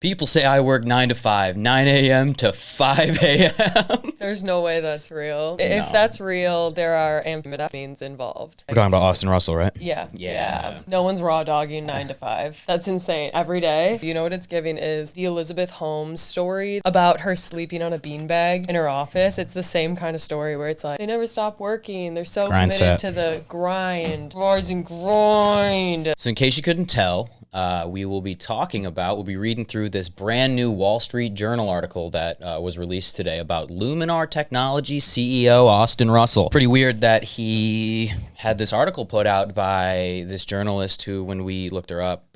People say I work 9 to 5, 9 a.m. to 5 a.m. There's no way that's real. If that's real, there are amphetamines involved. We're talking about Austin Russell, right? Yeah. No one's raw dogging 9 to 5. That's insane. Every day. You know what it's giving is the Elizabeth Holmes story about her sleeping on a beanbag in her office. It's the same kind of story where it's like, they never stop working. They're so committed to the grind. Rise and grind. So in case you couldn't tell, we'll be reading through this brand new Wall Street Journal article that was released today about Luminar Technology CEO Austin Russell. Pretty weird that he had this article put out by this journalist who, when we looked her up,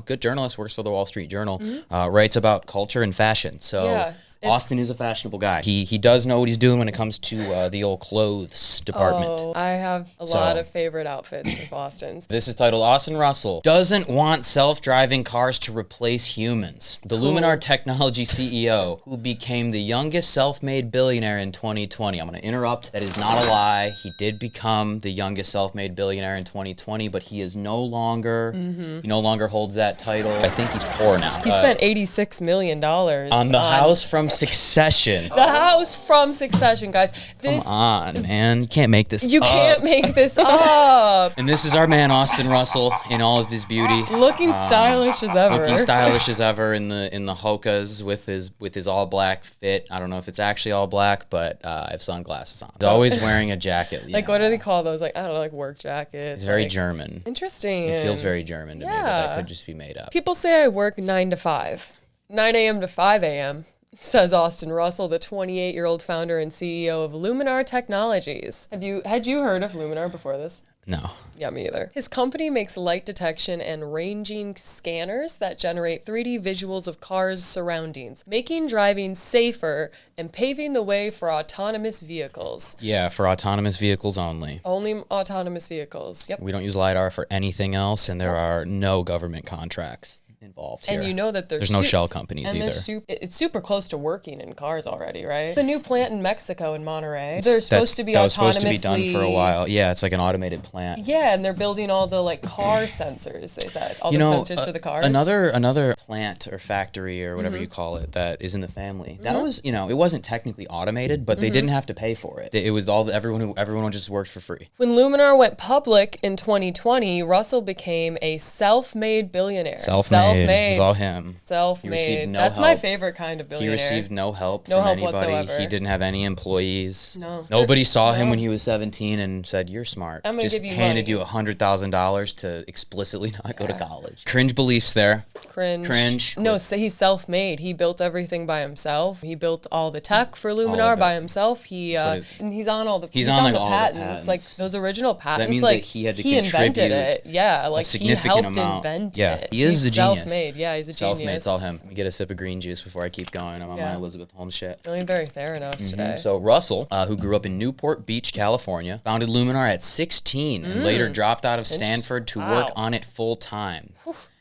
good journalist, works for the Wall Street Journal, writes about culture and fashion. So Austin is a fashionable guy. He does know what he's doing when it comes to the old clothes department. Oh, I have a lot of favorite outfits of Austin's. This is titled Austin Russell doesn't want self-driving cars to replace humans. The Luminar Technology CEO, who became the youngest self-made billionaire in 2020. I'm going to interrupt. That is not a lie. He did become the youngest self-made billionaire in 2020, but he is no longer, he no longer holds that title. I think he's poor now. He spent $86 million on the house from Succession. The house from Succession, guys. Come on, man. You can't make this up. You can't make this up. And this is our man, Austin Russell, in all of his beauty. Looking stylish as ever. Looking stylish as ever in the Hokas with his all black fit. I don't know if it's actually all black, but I have sunglasses on. He's always wearing a jacket. Like, what do they call those? Like, I don't know, like work jackets. He's very German. Interesting. It feels very German to me, but that could just be made up. People say I work 9 to 5. 9 a.m. to 5 a.m., says Austin Russell, the 28-year-old founder and CEO of Luminar Technologies. Had you heard of Luminar before this? No. Yeah, me either. His company makes light detection and ranging scanners that generate 3D visuals of cars' surroundings, making driving safer and paving the way for autonomous vehicles. Yeah, for autonomous vehicles only. Only autonomous vehicles, yep. We don't use LiDAR for anything else, and there are no government contracts involved here. And you know that there's no shell companies either. It's super close to working in cars already, right? The new plant in Mexico in Monterey. They're supposed to be autonomously... That was supposed to be done for a while. Yeah, it's like an automated plant. Yeah, and they're building all the car sensors, they said. All the sensors for the cars. Another plant or factory or whatever you call it that is in the family. That was, it wasn't technically automated, but they didn't have to pay for it. It was everyone just worked for free. When Luminar went public in 2020, Russell became a self-made billionaire. Self-made. It was all him. Self-made. That's my favorite kind of billionaire. He received no help from anybody. Whatsoever. He didn't have any employees. No. Nobody saw him when he was 17 and said, "You're smart." I'm gonna just give you handed money. you $100,000 to explicitly not go to college. Cringe beliefs there. Cringe. No, so he's self-made. He built everything by himself. He built all the tech for Luminar by himself. And he's on all the patents. Like those original patents. So that means like he had to he invented it. Yeah, like a significant he helped amount. invent it. Yeah, He is a genius. Self-made. Yeah, he's a Self-made. genius. It's all him. Let me get a sip of green juice before I keep going. I'm on my Elizabeth Holmes shit. Feeling very Theranos today. So Russell, who grew up in Newport Beach, California, founded Luminar at 16 and later dropped out of Stanford to work on it full time.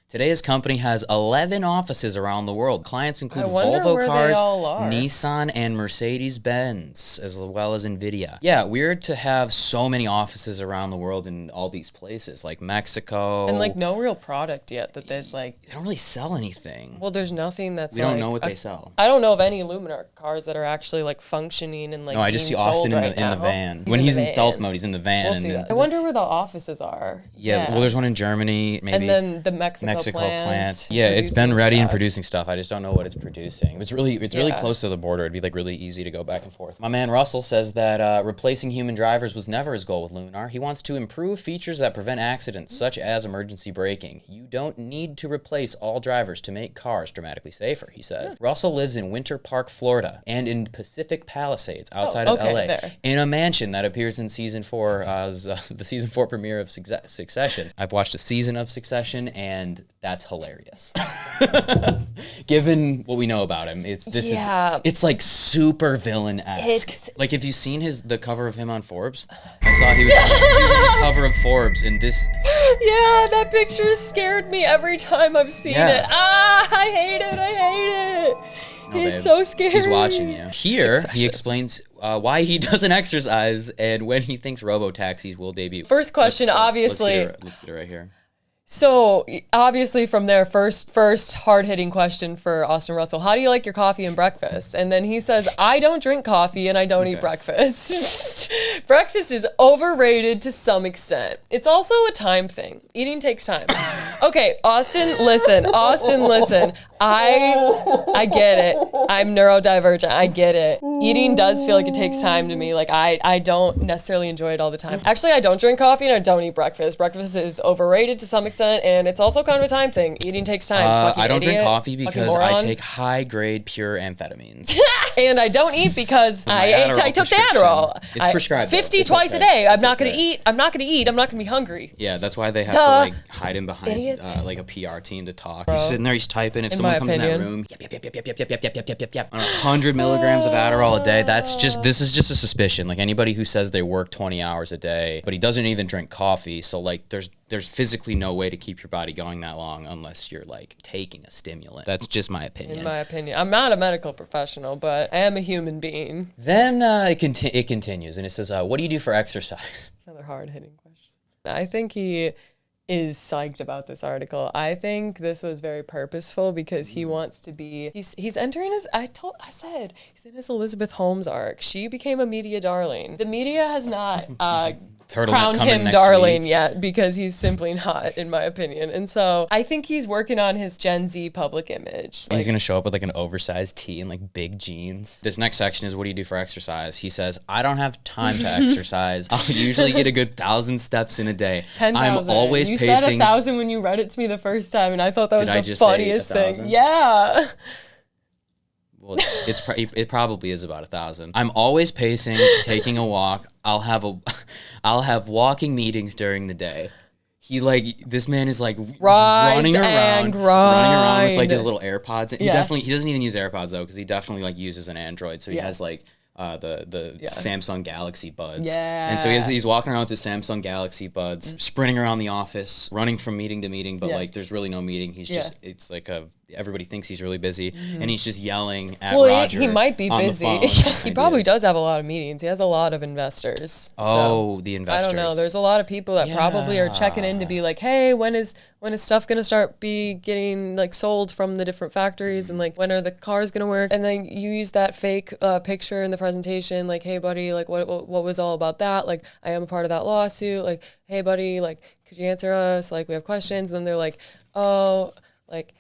Today, his company has 11 offices around the world. Clients include Volvo Cars, Nissan, and Mercedes-Benz, as well as NVIDIA. Yeah, weird to have so many offices around the world in all these places, like Mexico. And no real product yet that there's They don't really sell anything. Well, there's nothing that's We don't know what they sell. I don't know of any Luminar cars that are actually functioning and No, I just see Austin in the van. When he's in stealth mode, he's in the van. We'll see that. I wonder where the offices are. Yeah, well, there's one in Germany, maybe. And then the Mexico plant. Yeah, it's been ready and producing stuff. I just don't know what it's producing. It's really close to the border. It'd be really easy to go back and forth. My man Russell says that replacing human drivers was never his goal with Luminar. He wants to improve features that prevent accidents, such as emergency braking. You don't need to replace all drivers to make cars dramatically safer, he says. Russell lives in Winter Park, Florida, and in Pacific Palisades, outside of LA, in a mansion that appears in season 4, the season 4 premiere of Succession. I've watched a season of Succession, and that's hilarious. Given what we know about him, it's like super villain-esque. Like, if you've seen the cover of him on Forbes, I saw he was on the cover of Forbes, and this. Yeah, that picture scared me every time I've seen it. I hate it. No, He's so scary. He's watching you. Here, he explains why he doesn't exercise and when he thinks robo-taxis will debut. First question, obviously. Let's get it right here. So obviously from there, first hard-hitting question for Austin Russell, how do you like your coffee and breakfast? And then he says, I don't drink coffee and I don't eat breakfast. Breakfast is overrated to some extent. It's also a time thing. Eating takes time. Okay, Austin, listen. I get it. I'm neurodivergent. I get it. Eating does feel like it takes time to me. Like I don't necessarily enjoy it all the time. Actually, I don't drink coffee and I don't eat breakfast. Breakfast is overrated to some extent. And it's also kind of a time thing. Eating takes time. I don't drink coffee because I take high-grade pure amphetamines. And I don't eat because I took the Adderall. It's prescribed. 50 twice a day. I'm not gonna eat. I'm not gonna be hungry. Yeah, that's why they have to like hide him behind like a PR team to talk. Bro. He's sitting there, he's typing. If someone comes in that room, yep, on 100 milligrams of Adderall a day. This is just a suspicion. Like anybody who says they work 20 hours a day, but he doesn't even drink coffee. So like there's physically no way to keep your body going that long unless you're like taking a stimulant. That's just my opinion. In my opinion. I'm not a medical professional, but I am a human being. Then it continues and it says, what do you do for exercise? Another hard-hitting question. I think he is psyched about this article. I think this was very purposeful because he wants to be, he's entering his, I said, he's in his Elizabeth Holmes arc. She became a media darling. The media has not crowned him darling yet because he's simply not, in my opinion. And so I think he's working on his Gen Z public image. He's going to show up with like an oversized tee and like big jeans. This next section is what do you do for exercise? He says, I don't have time to exercise. I'll usually get a good 1,000 steps in a day. 10,000. I'm always pacing. You said 1,000 when you read it to me the first time, and I thought that was the funniest thing. Yeah. Well, it probably is about 1,000. I'm always pacing, taking a walk. I'll have walking meetings during the day. This man is like running around with like his little AirPods. He doesn't even use AirPods though, because he definitely like uses an Android. So he has like the Samsung Galaxy Buds. Yeah. And so he's walking around with his Samsung Galaxy Buds, sprinting around the office, running from meeting to meeting, but like there's really no meeting. He's just, it's like everybody thinks he's really busy, and he's just yelling at Roger. He might be busy. He probably does have a lot of meetings. He has a lot of investors. The investors. I don't know. There's a lot of people that probably are checking in to be like, hey, when is stuff gonna start getting like sold from the different factories, and like when are the cars gonna work? And then you use that fake picture in the presentation, like, hey buddy, like what was all about that? Like, I am a part of that lawsuit. Like, hey buddy, like could you answer us? Like we have questions. And then they're like, oh, like,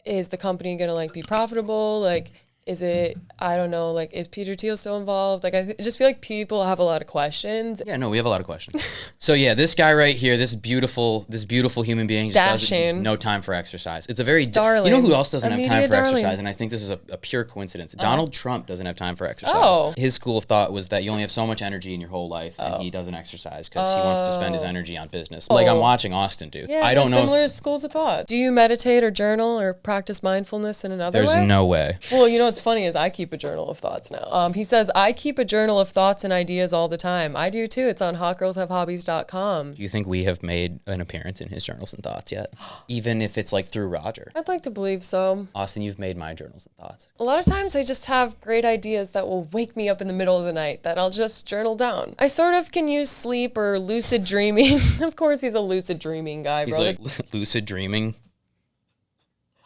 is the company gonna like be profitable? Like, is it, I don't know, like, is Peter Thiel still involved? Like, I just feel like people have a lot of questions. Yeah, no, we have a lot of questions. So yeah, this guy right here, this beautiful human being just does no time for exercise. It's a very, you know who else doesn't have time for exercise? And I think this is a pure coincidence. Donald Trump doesn't have time for exercise. His school of thought was that you only have so much energy in your whole life, and he doesn't exercise because he wants to spend his energy on business. Like I'm watching Austin do. Yeah, I don't know. Similar schools of thought. Do you meditate or journal or practice mindfulness in another way? There's no way. Well, you know what's funny is I keep a journal of thoughts now. He says, I keep a journal of thoughts and ideas all the time. I do too. It's on hotgirlshavehobbies.com. Do you think we have made an appearance in his journals and thoughts yet? Even if it's like through Roger? I'd like to believe so. Austin, you've made my journals and thoughts. A lot of times I just have great ideas that will wake me up in the middle of the night that I'll just journal down. I sort of can use sleep or lucid dreaming. Of course, he's a lucid dreaming guy, bro. He's like lucid dreaming.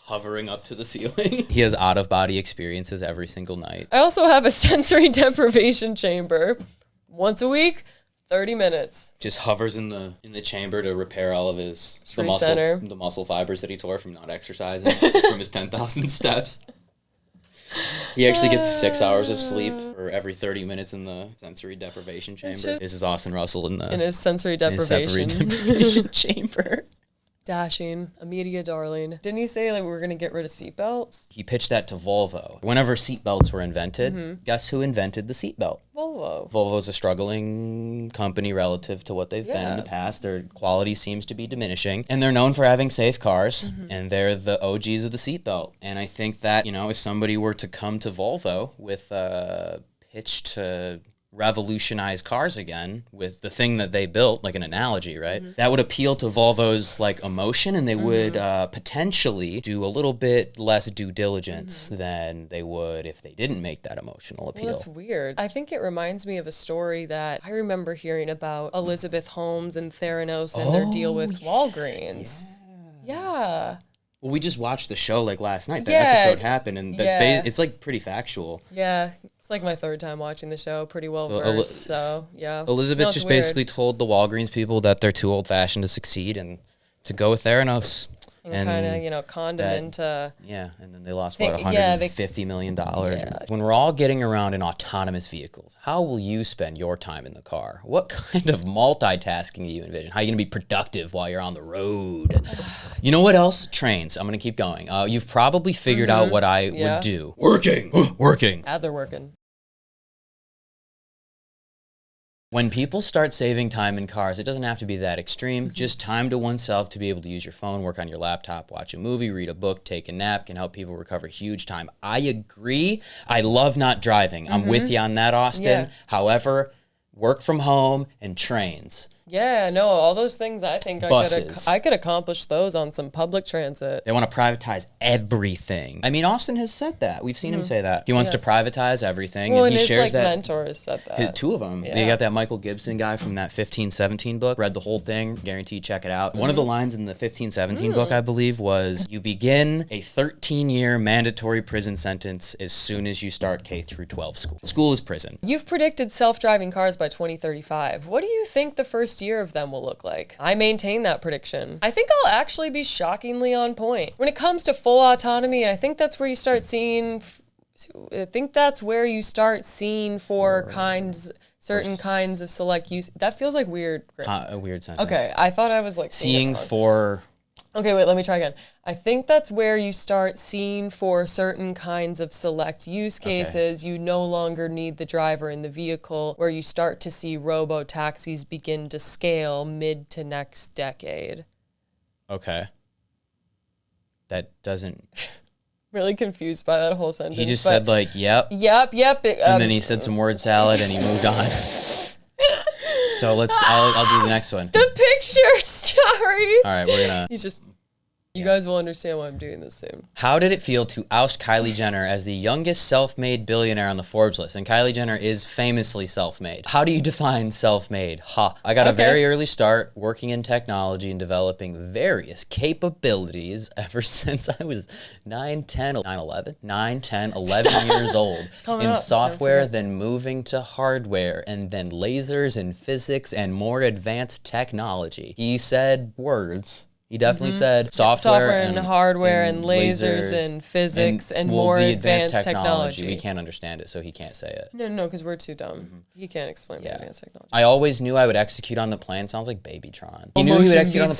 Hovering up to the ceiling. He has out-of-body experiences every single night. I also have a sensory deprivation chamber. Once a week, 30 minutes. Just hovers in the chamber to repair all of the muscle fibers that he tore from not exercising from his 10,000 steps. He actually gets 6 hours of sleep for every 30 minutes in the sensory deprivation chamber. This is Austin Russell in his sensory deprivation chamber. Dashing, a media darling. Didn't he say like we were going to get rid of seatbelts? He pitched that to Volvo. Whenever seatbelts were invented, guess who invented the seatbelt? Volvo. Volvo's a struggling company relative to what they've been in the past. Their quality seems to be diminishing, and they're known for having safe cars, and they're the OGs of the seatbelt. And I think that, you know, if somebody were to come to Volvo with a pitch to revolutionize cars again with the thing that they built, like an analogy, right? That would appeal to Volvo's like emotion, and they would potentially do a little bit less due diligence than they would if they didn't make that emotional appeal. Well, that's weird. I think it reminds me of a story that I remember hearing about Elizabeth Holmes and Theranos and their deal with Walgreens. Yeah. Well, we just watched the show like last night. That Yeah. episode happened, and that's Yeah. it's like pretty factual. Yeah. It's like my third time watching the show. Pretty well versed. So, yeah. Elizabeth No, it's just weird. basically told the Walgreens people that they're too old-fashioned to succeed and to go with Theranos. And kind of, you know, conned them into... Yeah, and then they lost, Think- what, yeah, $150 million. Yeah. When we're all getting around in autonomous vehicles, how will you spend your time in the car? What kind of multitasking do you envision? How are you going to be productive while you're on the road? You know what else? Trains. I'm going to keep going. You've probably figured out what I would do. Working! Working! They're working. When people start saving time in cars, it doesn't have to be that extreme. Just time to oneself to be able to use your phone, work on your laptop, watch a movie, read a book, take a nap can help people recover huge time. I agree. I love not driving. I'm with you on that, Austin. Yeah. However, work from home and trains. Yeah, no, all those things I think Buses. I could accomplish those on some public transit. They want to privatize everything. I mean, Austin has said that. We've seen him say that. He wants to privatize everything, Well, and he his shares like that. mentors said that. Two of them. Yeah. You got that Michael Gibson guy from that 1517 book. Read the whole thing. Guaranteed, check it out. One of the lines in the 1517 book, I believe, was, you begin a 13-year mandatory prison sentence as soon as you start K through 12 school. School is prison. You've predicted self-driving cars by 2035. What do you think the first year of them will look like? I maintain that prediction. I think I'll actually be shockingly on point. When it comes to full autonomy, I think that's where you start seeing for certain kinds of select use. That feels like weird. A weird sentence. Okay, I thought I was like Seeing it wrong. for... Okay, wait, let me try again. I think that's where you start seeing for certain kinds of select use cases, you no longer need the driver in the vehicle, where you start to see robo-taxis begin to scale mid to next decade. Okay. That doesn't... Really confused by that whole sentence. He just said like, yep. Yep. And then he said some word salad and he moved on. So I'll do the next one. The picture story. All right, we're gonna... He's just... You guys will understand why I'm doing this soon. How did it feel to oust Kylie Jenner as the youngest self-made billionaire on the Forbes list? And Kylie Jenner is famously self-made. How do you define self-made? I got a very early start working in technology and developing various capabilities ever since I was 11 years old in software, then moving to hardware, and then lasers and physics and more advanced technology. He said words. He definitely said software and hardware and lasers and physics and more the advanced technology. We can't understand it, so he can't say it. No, because we're too dumb. He can't explain the advanced technology. I always knew I would execute on the plan. Sounds like Babytron. He No knew he would motion execute on the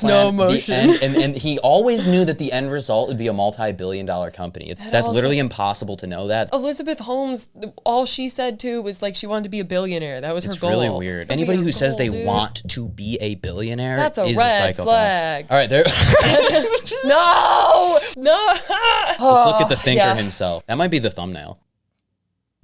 beats plan. no motion. And he always knew that the end result would be a multi-billion-dollar company. That's literally impossible to know that. Elizabeth Holmes, all she said too was like she wanted to be a billionaire. That was her goal. It's really weird. Anybody who says they want to be a billionaire That's a is red a psychopath. flag. All right, there. No. Let's look at the thinker himself. That might be the thumbnail.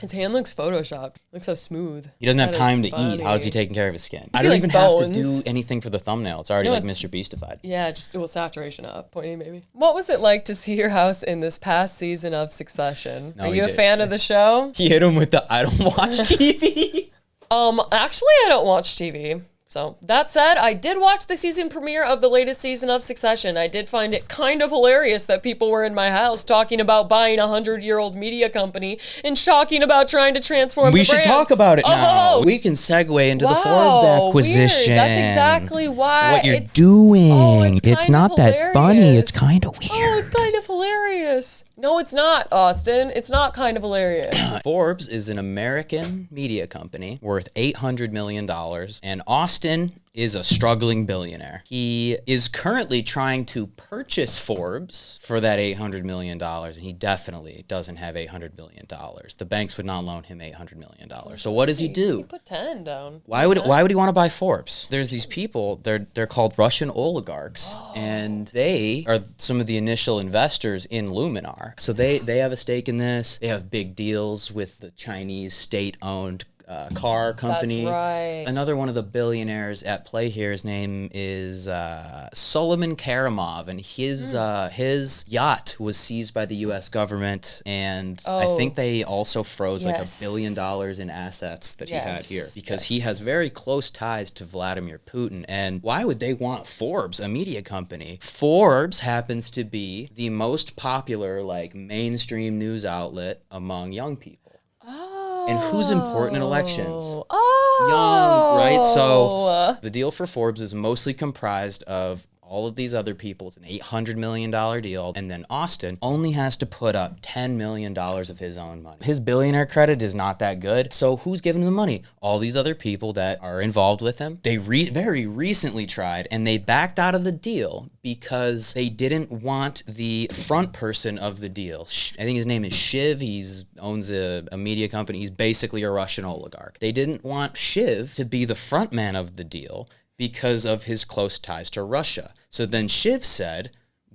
His hand looks photoshopped. Looks so smooth. He doesn't have That time is to eat. How is he funny. taking care of his skin? Is I he don't like even have to bones? do anything for the thumbnail. It's already No, like it's- Mr. Beastified. Yeah, just saturation up, pointing maybe. What was it like to see your house in this past season of Succession? No, Are he you a did. fan of the show? He hit him with the I don't watch TV. Actually, I don't watch TV. So, that said, I did watch the season premiere of the latest season of Succession. I did find it kind of hilarious that people were in my house talking about buying a 100-year-old media company and talking about trying to transform We the should brand. talk about it now. Oh, We can segue into the Forbes wow, acquisition. weird. That's exactly why. What you're it's doing. Oh, it's kind not of that funny. It's hilarious. kind of weird. Oh, it's kind of hilarious. No, it's not, Austin. It's not kind of hilarious. Forbes is an American media company worth $800 million, and Austin is a struggling billionaire. He is currently trying to purchase Forbes for that $800 million, and he definitely doesn't have $800 million. The banks would not loan him $800 million. So what does he You do? put 10 down. Why would he want to buy Forbes? There's these people, they're called Russian oligarchs, and they are some of the initial investors in Luminar. So they have a stake in this. They have big deals with the Chinese state-owned car company. That's right. Another one of the billionaires at play here, his name is Solomon Karamov, and his yacht was seized by the U.S. government, and I think they also froze like $1 billion in assets that he had here because he has very close ties to Vladimir Putin. And why would they want Forbes, a media company? Forbes happens to be the most popular like mainstream news outlet among young people. And who's important in elections? Young, right? So the deal for Forbes is mostly comprised of all of these other people. It's an $800 million deal. And then Austin only has to put up $10 million of his own money. His billionaire credit is not that good. So who's giving him the money? All these other people that are involved with him. They very recently tried and they backed out of the deal because they didn't want the front person of the deal. I think his name is Shiv. He owns a media company. He's basically a Russian oligarch. They didn't want Shiv to be the front man of the deal because of his close ties to Russia. So then Shiv said,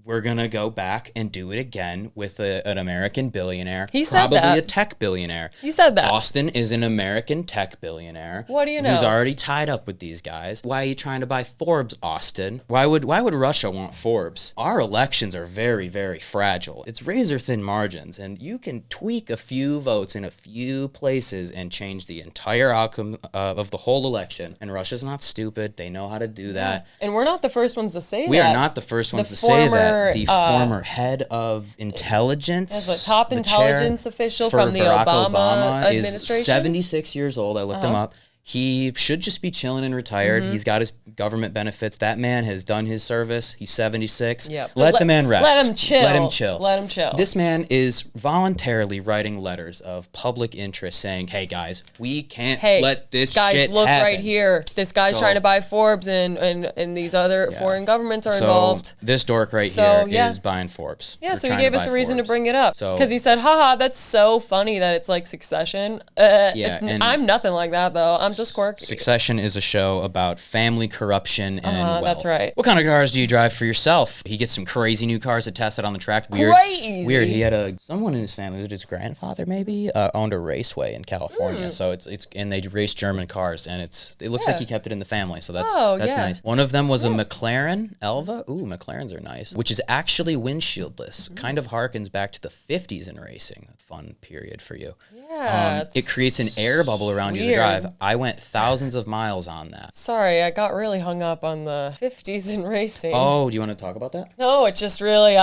we're going to go back and do it again with an American billionaire. He said that. Probably a tech billionaire. He said that. Austin is an American tech billionaire. What do you know? Who's already tied up with these guys. Why are you trying to buy Forbes, Austin? Why would Russia want Forbes? Our elections are very, very fragile. It's razor thin margins, and you can tweak a few votes in a few places and change the entire outcome of the whole election. And Russia's not stupid. They know how to do that. And we're not the first ones to say that. We are not the first ones to say that. The former head of intelligence, the top intelligence official from the Obama administration, is 76 years old. I looked him up. He should just be chilling and retired. He's got his government benefits. That man has done his service. He's 76. Yep. Let the man rest. Let him chill. Let him chill. Let him chill. This man is voluntarily writing letters of public interest saying, hey, guys, we can't let this shit happen. Guys, look right here. This guy's trying to buy Forbes, and these other foreign governments are involved. This dork here is buying Forbes. Yeah, so he gave us a reason to bring it up. Because he said, haha, that's so funny that it's like Succession. I'm nothing like that, though. I'm just quirky. Succession is a show about family corruption and wealth. That's right. What kind of cars do you drive for yourself? He gets some crazy new cars to test out on the track. Weird. He had someone in his family, was it his grandfather maybe, owned a raceway in California. So it's and they race German cars, and it looks like he kept it in the family. So that's nice. One of them was a McLaren Elva. Ooh, McLarens are nice. Which is actually windshieldless. Kind of harkens back to the 50s in racing. Fun period for you. Yeah. It creates an air bubble around you to drive. I went thousands of miles on that. Sorry, I got really hung up on the 50s in racing. Oh, do you want to talk about that? No, it's just really,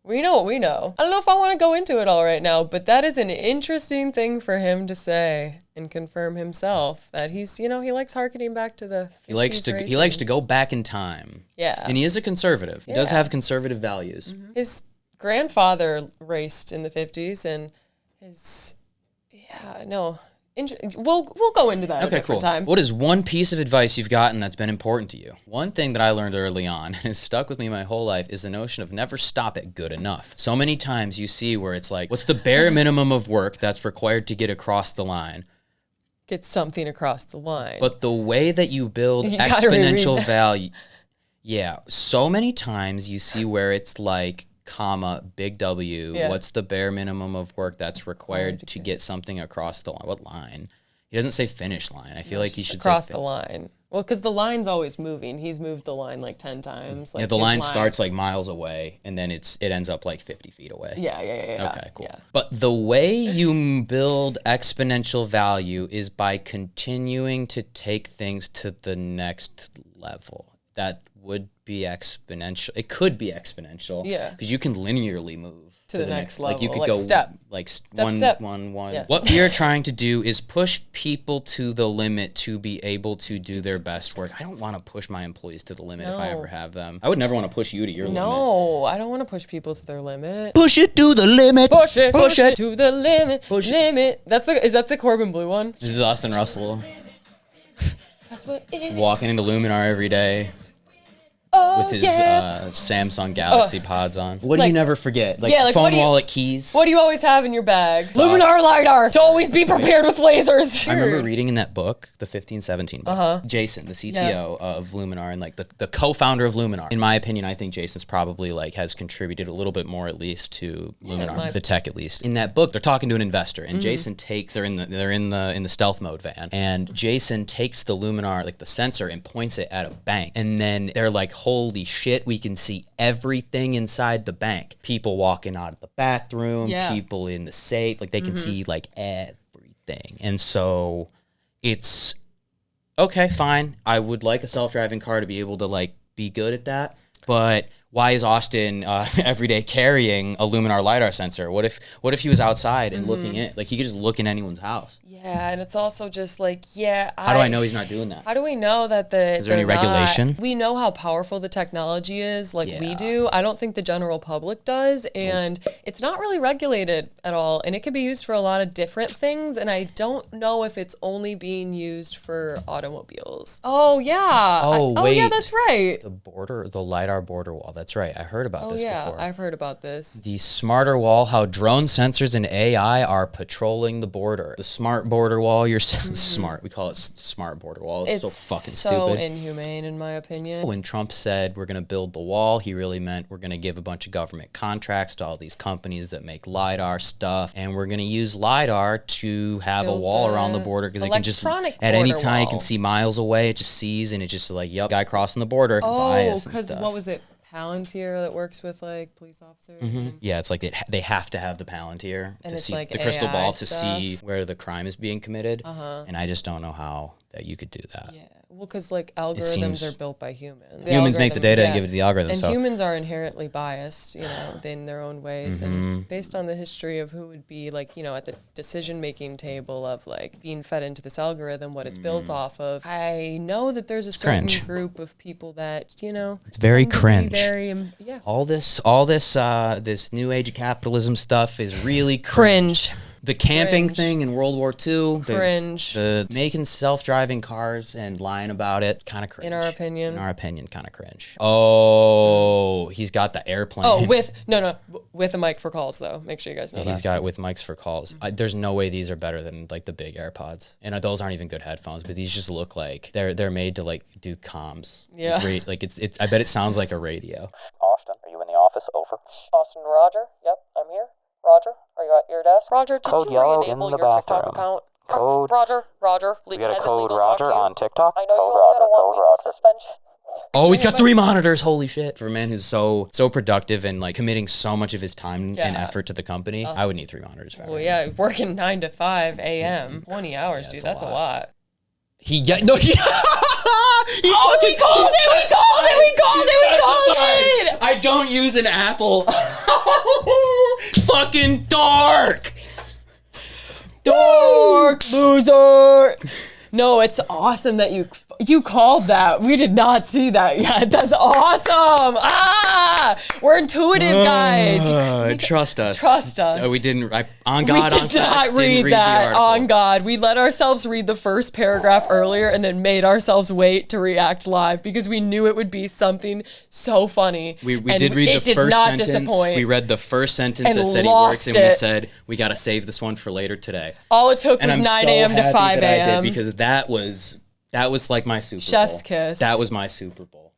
we know what we know. I don't know if I want to go into it all right now, but that is an interesting thing for him to say and confirm himself that he's, he likes harkening back to the 50s he likes to go back in time. Yeah. And he is a conservative. He does have conservative values. Mm-hmm. His grandfather raced in the 50s, and we'll go into that a different time. What is one piece of advice you've gotten that's been important to you? One thing that I learned early on and has stuck with me my whole life is the notion of never stop at good enough. So many times you see where it's like, what's the bare minimum of work that's required to get across the line? Get something across the line. But the way that you build exponential value, so many times you see where it's like, comma, big W, what's the bare minimum of work that's required to get something across the line? What line? He doesn't say finish line. I feel like he should across the line. Well, because the line's always moving. He's moved the line like 10 times. Like the line starts like miles away, and then it ends up like 50 feet away. Yeah. Okay, cool. Yeah. But the way you build exponential value is by continuing to take things to the next level. That would be exponential. It could be exponential. Yeah. Because you can linearly move to the next level. Like you could go step. One. Yeah. What we are trying to do is push people to the limit to be able to do their best work. I don't want to push my employees to the limit if I ever have them. I would never want to push you to your limit. No, I don't want to push people to their limit. Push it to the limit. Push it to the limit. Limit. Is that the Corbin Blue one? This is Austin Russell. That's what it is. Walking into Luminar every day. with his Samsung Galaxy pods on. What do you never forget? Like, phone, wallet, keys. What do you always have in your bag? Luminar LiDAR. To always be prepared with lasers. I remember reading in that book, the 1517 book, Jason, the CTO of Luminar and like the co-founder of Luminar. In my opinion, I think Jason's probably like has contributed a little bit more at least to Luminar, the tech at least. In that book, they're talking to an investor, and Jason takes they're in the stealth mode van, and Jason takes the Luminar, like the sensor, and points it at a bank, and then they're like, holy shit, we can see everything inside the bank. People walking out of the bathroom, people in the safe, like they can see like everything. And so it's okay, fine. I would like a self-driving car to be able to like be good at that, but why is Austin every day carrying a Luminar LiDAR sensor? What if he was outside and looking in? Like, he could just look in anyone's house. Yeah, and it's also just like, how do I know he's not doing that? How do we know that is there any regulation? We know how powerful the technology is, like we do. I don't think the general public does, and it's not really regulated at all, and it can be used for a lot of different things, and I don't know if it's only being used for automobiles. Oh, yeah. Wait. Yeah, that's right. The LiDAR border wall. That's right. I heard about this before. I've heard about this. The smarter wall, how drone sensors and AI are patrolling the border. The smart border wall, you're smart. We call it smart border wall. It's so fucking stupid. So inhumane, in my opinion. When Trump said we're going to build the wall, he really meant we're going to give a bunch of government contracts to all these companies that make LiDAR stuff, and we're going to use LiDAR to have a wall around the border because it can just, at any time, you can see miles away. It just sees, and it just like, yep, guy crossing the border. Oh, because what was it? Palantir that works with like police officers. Yeah, it's like they have to have the Palantir and to it's see like the crystal AI ball stuff. to see where the crime is being committed. And I just don't know how that you could do that. Yeah, well, because like algorithms are built by humans. Humans make the data and give it to the algorithm. And humans are inherently biased, you know, in their own ways. And based on the history of who would be like, you know, at the decision-making table of like being fed into this algorithm, what it's built off of, I know that there's a certain group of people that, you know, it's very cringe. All this new age of capitalism stuff is really cringe. The camping thing in World War II. Cringe. The making self-driving cars and lying about it, kind of cringe. In our opinion. In our opinion, kind of cringe. Oh, he's got the airplane. Oh, with a mic for calls, though. Make sure you guys know that. He's got it with mics for calls. There's no way these are better than like the big AirPods. And those aren't even good headphones, but these just look like they're made to like do comms. Yeah. Like it's I bet it sounds like a radio. Austin, are you in the office? Over. Austin, Roger. Yep, I'm here. Roger, are you at your desk? Roger, did Code you yellow re-enable in the your TikTok bathroom. account? Code. Roger. We got a code Roger on TikTok. I know code you only had a Roger, 1 week suspension. Oh, he's got 3 monitors. Holy shit. For a man who's so productive and like committing so much of his time and effort to the company, I would need 3 monitors for Well, yeah, working 9 to 5 a.m. 20 hours, dude. That's a lot. We called it. I don't use an Apple. Fucking dark loser. No, it's awesome that you called that. We did not see that yet. That's awesome. We're intuitive, guys. Trust us. We didn't. On God, we did not read that. On God, we let ourselves read the first paragraph earlier and then made ourselves wait to react live because we knew it would be something so funny. We did read the first sentence. Disappoint. We read the first sentence that said he works, and we said we got to save this one for later today. All it took was 9 a.m. to 5 a.m. Because that was like my Super Bowl. Chef's kiss. That was my Super Bowl.